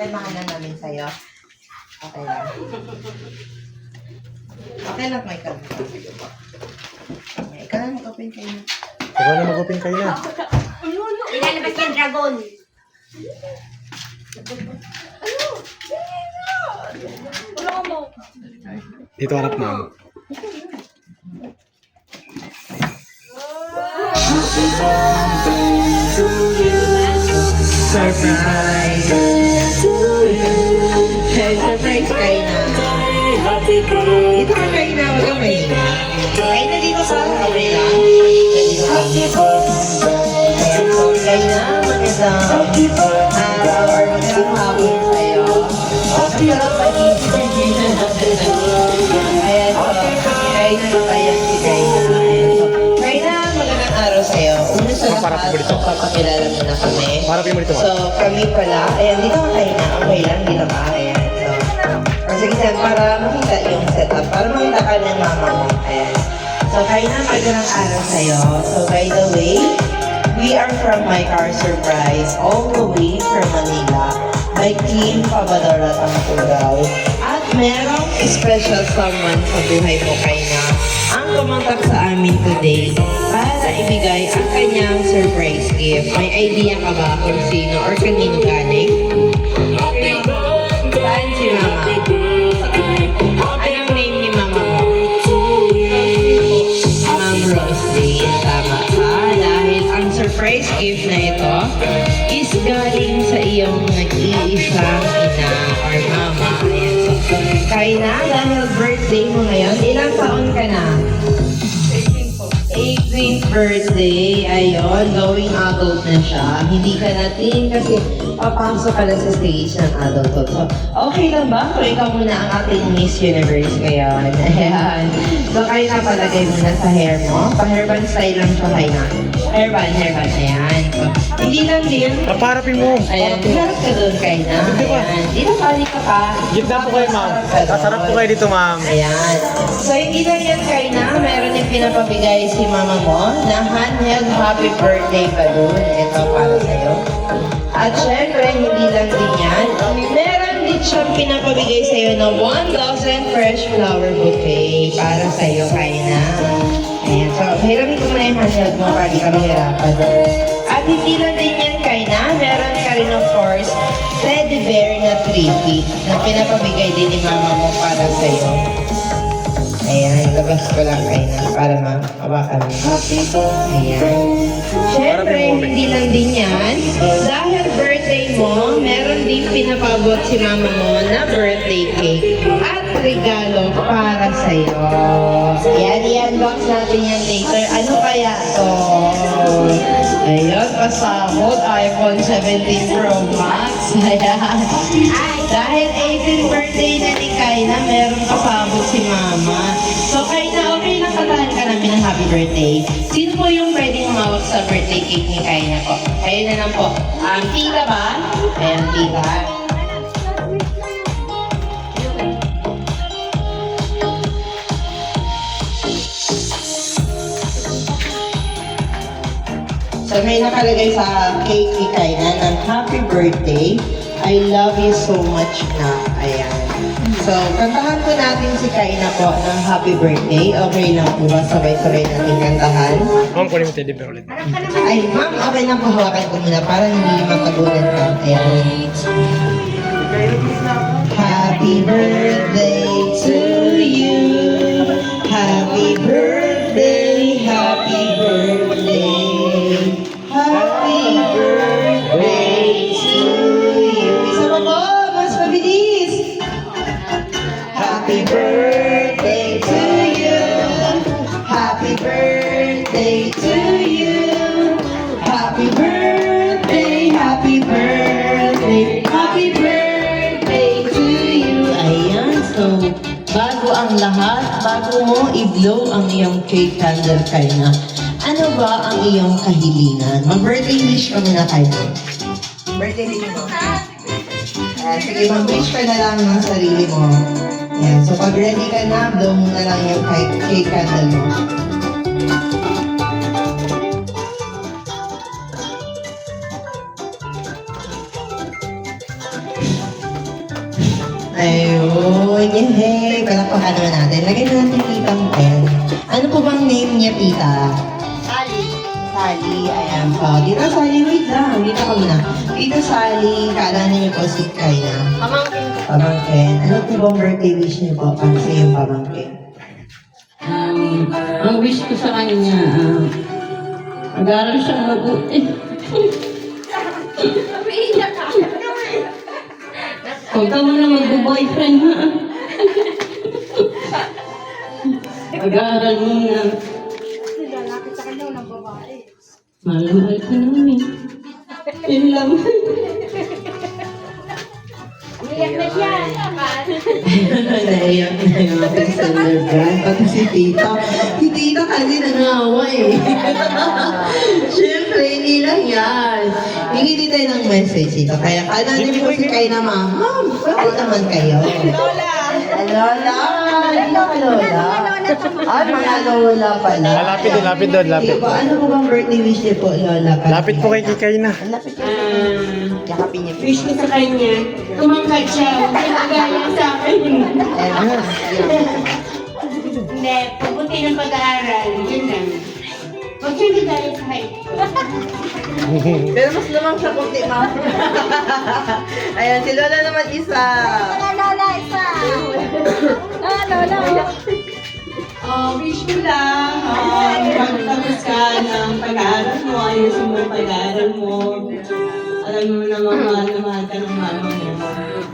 Kalmahan na namin sa'yo. Okay lang. Okay lang, may kalma. Sige po. Okay, ikaw na mag-open kayo na. Ikaw na mag-open kayo na. Ilalabas yung dragon. Dito harap ma'am. Surprise! Hey, surprise kayo na. Dito ka kayo na, wag kang mahiya. Kayo na dito sa okay lang. Dito ka. Kayo na, magandang araw or magandang hapon sa'yo. Masarap mag-isip. Ayan, so, kayo na tayo si kayo na. Kayo na, magandang araw sa'yo. Una sa lahat, papakilala mo na kami. Parapin mo dito So, kami pala, ayan, dito ka kayo na. Okay lang, dito ka. Ayan, so. Sige, Sen, para makita yung setup. Para makita ka ng mama mo. Ayan. So, kayo na, magandang araw sa'yo. So, by the way, we are from My Car Surprise, all the way from Manila, by Team Pabadora Tangtugao. At merong special someone sa buhay mo, Kaina, ang kumontak sa amin today para ibigay ang kanyang surprise gift. May idea ka ba kung sino or kanino galing? Saan si Mama? Anong name ni Mama mo? Ma'am Roslyn. Tama ka. Dahil ang surprise gift na ito is galing sa iyong nag-iisang ina or mama. Ayan. So, kaya na, dahil birthday mo ngayon, ilang taon ka na? 18th birthday, ayun, going adult na siya. Hindi ka natin kasi papasok ka na sa stage ng adulthood. So, okay lang ba kung ikaw muna ang ating Miss Universe ngayon? Ayan. So, kayo na palagay muna sa hair mo. Pa-hairband style lang siya kayo na. Hairband, ayan. So, hindi lang din. Parapin mo. Ayan, harap ka doon kayo na. Ayan. Dito pali ka pa. Gitna po kayo ma'am. Sarap po kayo dito ma'am. Ayan. So, hindi lang yan kayo na. Meron yung pinapabigay si mama mo na handheld happy birthday balloon. Ito para sa'yo. At syempre, hindi lang din yan. Meron din siyang pinapabigay sa'yo na 1,000 fresh flower bouquet para sa'yo kayo na. Ayan. So, hiramin ko na yung handheld mo para di ka mahirapan. At hindi lang din yan kayo na. Meron ka rin of course teddy bear na 3 na pinapabigay din ni mama mo para sa'yo. Ayan, labas ko lang kayo na para makabakan mo. Ayan. Siyempre, hindi lang din yan. Dahil birthday mo, meron din pinapabot si mama mo na birthday cake at regalo para sa'yo. Ayan, i-unbox natin yan later. Ano kaya to? Ayun, pasahod, iPhone 17 Pro Max. Ayan. Dahil 18th birthday na ni Kaina, meron pasabot si mama. So, Kaina, okay lang katahan ka namin ng happy birthday. Sino po yung pwedeng humawak sa birthday cake ni Kaina po? Kayo na lang po. Tita ba? Ayan, tita. So, may nakalagay sa cake ni Kaina ng happy birthday. I love you so much na. Ayan. So, kantahan po natin si Kaina po ng happy birthday. Okay lang po ba? Sabay-sabay natin kantahan. Ma'am, kunin mo teddy bear ulit. Ay, ma'am, okay lang po. Hawakan ko muna para hindi matagunan ka. Ayan. Happy birthday to you. Happy birthday, happy birthday. Happy birthday to you. Isa pa po, mas mabilis. Happy birthday to you. Happy birthday to you. Happy birthday, happy birthday. Happy birthday to you. Ayan, so bago ang lahat, bago mo i-blow ang iyong cake candle kayo, ano ba ang iyong kahilingan? Mag-birthday wish ka muna kayo. Birthday wish mo. Sige, mag-wish ka na lang ng sarili mo. Ayan, so pag ready ka na, blow mo na lang yung cake candle mo. Ayun, yehey. Palakpakan naman natin. Lagay na natin titang pen. Ano po bang name niya, tita? Sally. Sally, ayan po. Tita Sally, wait lang. Dito ka muna. Tita Sally, kaalala niyo po si Kayna. Pamangkin ko. Pamangkin. Ano po bang birthday wish niyo po para sa iyong pamangkin? Ang wish ko sa kanya, mag-aaral siyang mabuti. Umiiyak ka. Huwag ka muna mag-boyfriend, ha? Mag-aaral muna. Lalaki sa kanya ng babae. Mahal ko naman eh. Yun lang. Umiiyak na siya. Naiyak na yung ating celebrant. Pati si tita. Si tita kasi nangawa eh. Siyempre, hindi lang yan. Hingi tayo ng message dito. Kaya kalanin po si Kayna, ma'am. Ma'am, bakit naman kayo? Lola! Lola! Hindi ka Lola. Ay, mga Lola pala. Lapit doon, lapit. Sige po, ano po bang birthday wish niyo po, Lola? Lapit po kay Kikay na. Lapit po. Yakapin niyo po. Wish ko sa kanya, tumangkad siya. Huwag ka magaya sa akin. Hindi, pabuti ng pag-aaral. Yun lang. Huwag siya nagaya sa height. Pero mas lamang siya kunti, ma'am. Ayan, si Lola naman isa. Lola, isa. Lola. Wish ko lang, pagtapos ka ng pag-aaral mo, ayusin mo yung pag-aaral mo. Alam mo na mahal ka ng mama mo.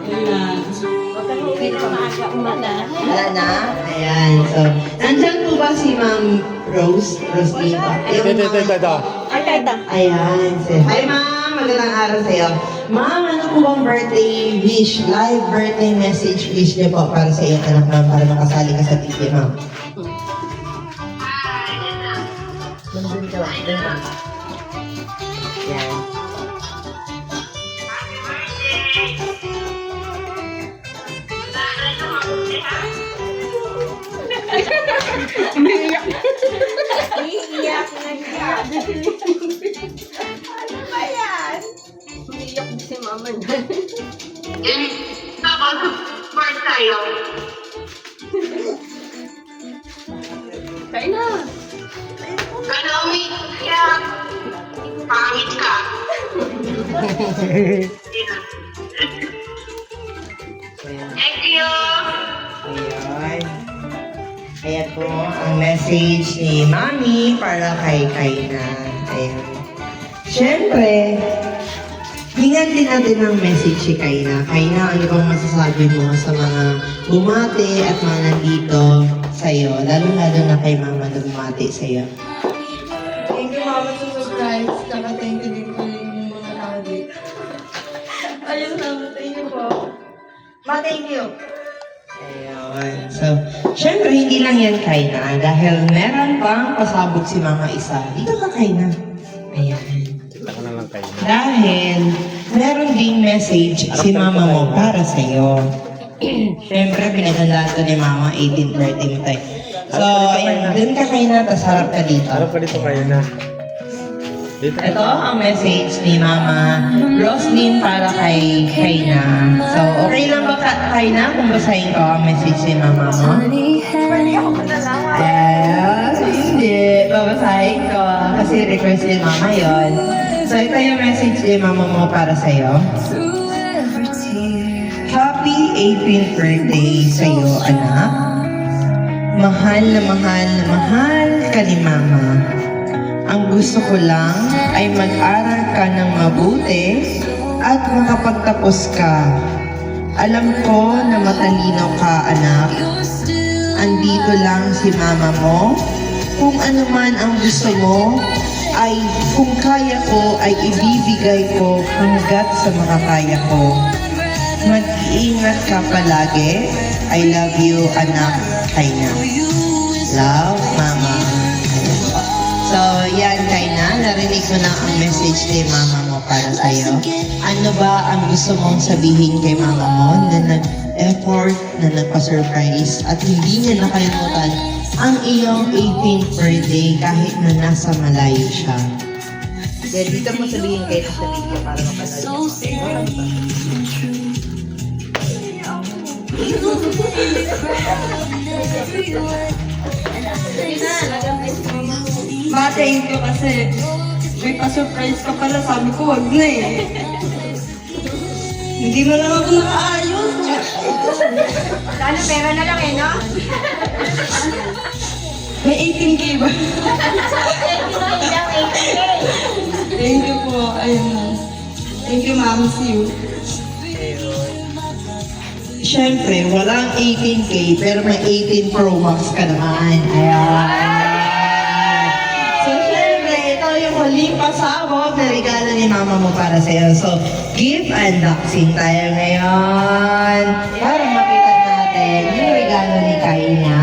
Yun lang. Huwag kang uwi na maaga umala. Wala na? Ayan, so, nandyan po ba si Ma'am Rose? Roslyn ba? Ito. Ay, tayo. Ayan, say, hi ma'am, magandang araw sa'yo. Ma'am, ano po bang birthday wish, live birthday message wish niyo po para sa iyo, anak ma'am, para makasali ka sa TV, ma'am? Nandun ka lang, dun ka. Ayan. Iiyak na siya. Ano ba yan? Umiiyak si mama na. Kain na. Pangit ka. Thank you. Ayan. Ayan po ang message ni Mami para kay Kayna. Ayan. Siyempre, hingan din natin ang message si Kayna. Kayna, ano bang masasabi mo sa mga bumati at mga nandito sa'yo? Lalo-lalo na kay Mama na bumati sa'yo. Thank you, Mama, sa surprise. Saka thank you din po yung mga nakadate. Ayun lang, thank you po. Ma, thank you. Ayun. So, syempre, hindi lang yan Kayna. Dahil meron pang pasabog si Mama isa. Dito ka, Kayna. Ayan. Ako na lang kayo. Dahil meron ding message si Mama mo para sa'yo. Syempre, pinagandaan to ni Mama, 18th birthday mo tayo. So, ayun, dun ka Kayna, tas harap ka dito. Harap ka dito kayo na. Dito. Ito ang message ni Mama Roslyn para kay Kayna. So, okay lang ba Kayna kung basahin ko ang message ni Mama mo? Hindi. Babasahin ko. Kasi request ni Mama yon. So, ito yung message ni Mama mo para sa'yo. Happy 18th birthday sa'yo, anak. Mahal na mahal na mahal ka ni Mama. Ang gusto ko lang ay mag-aral ka ng mabuti at makapagtapos ka. Alam ko na matalino ka, anak. Andito lang si Mama mo. Kung ano man ang gusto mo, ay kung kaya ko ay ibibigay ko hanggat sa makakaya ko. Mag-iingat ka palagi. I love you, anak. Kayna. Love, Mama. Ayan po. So, yan, Kayna. Narinig mo na ang message ni Mama mo para sa'yo. Ano ba ang gusto mong sabihin kay Mama mo na nag-effort, na nagpa-surprise, at hindi niya nakalimutan ang iyong 18th birthday kahit na nasa malayo siya? Then, dito mo sabihin kayo sa video para mapanood niyo. Ma, thank you kasi may pa-surprise ka pala. Sabi ko, wag na eh. Hindi mo lang ako nakaayos. Sana pera na lang eh, no? May 18K ba? Thank you po. Ayun. Thank you, ma'am. See you. Siyempre, walang 18K, pero may 18 Pro Max ka naman. Ayan. So, siyempre, ito yung huling pasabog na regalo ni mama mo para sa'yo. So, gift unboxing tayo ngayon. Para makita natin yung regalo ni Kaina.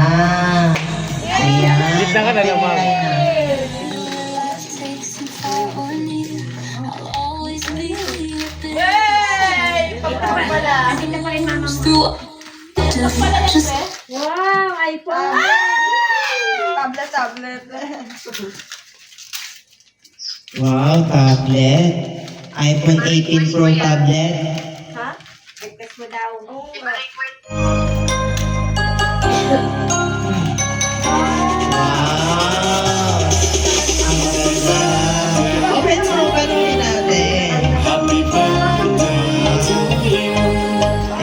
Ayan. Gitna ka na lang, ma'am. Kaina. Yay! Pagkakang pala. Andito pa rin mama mo. Wow, iPhone! Tablet. Wow, tablet. iPhone 18 Pro tablet. Ha? Request mo daw. Wow! Ang ganda. Open mo, panuhin natin.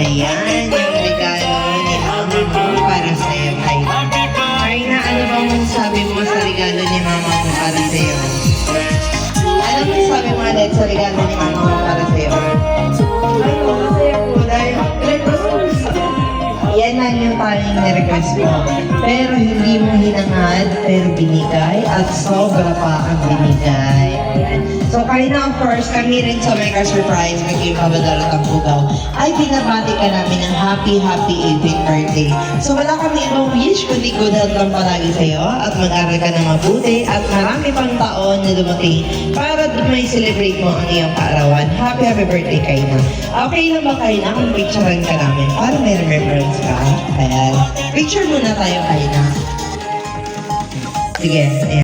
Ayan, yung regalo ni mama mo para sa'yo, Kaina. Kaina, ano bang sabi mo sa regalo ni mama mo para sa'yo? Ano mo sabi mo ulit sa regalo ni mama mo para sa'yo? Ano, masaya po dahil request ko Yan lang yung tanging ni-request mo. Pero hindi mo hinangad, pero binigay at sobra pa ang binigay. Ayan. So, Kaina, of course, kami rin sa Mega Surprise, kay Pabadarotang Pugaw, ay binabati ka namin ng happy 18th birthday. So, wala kami ibang wish, kundi good health lang palagi sa'yo at mag-aral ka na mabuti at marami pang taon na dumating para may celebrate mo ang iyong kaarawan. Happy birthday, Kaina. Okay lang ba, Kaina, kung picturean ka namin para may remembrance ka? Ayan. Picture muna tayo, Kaina. Sige, ayan.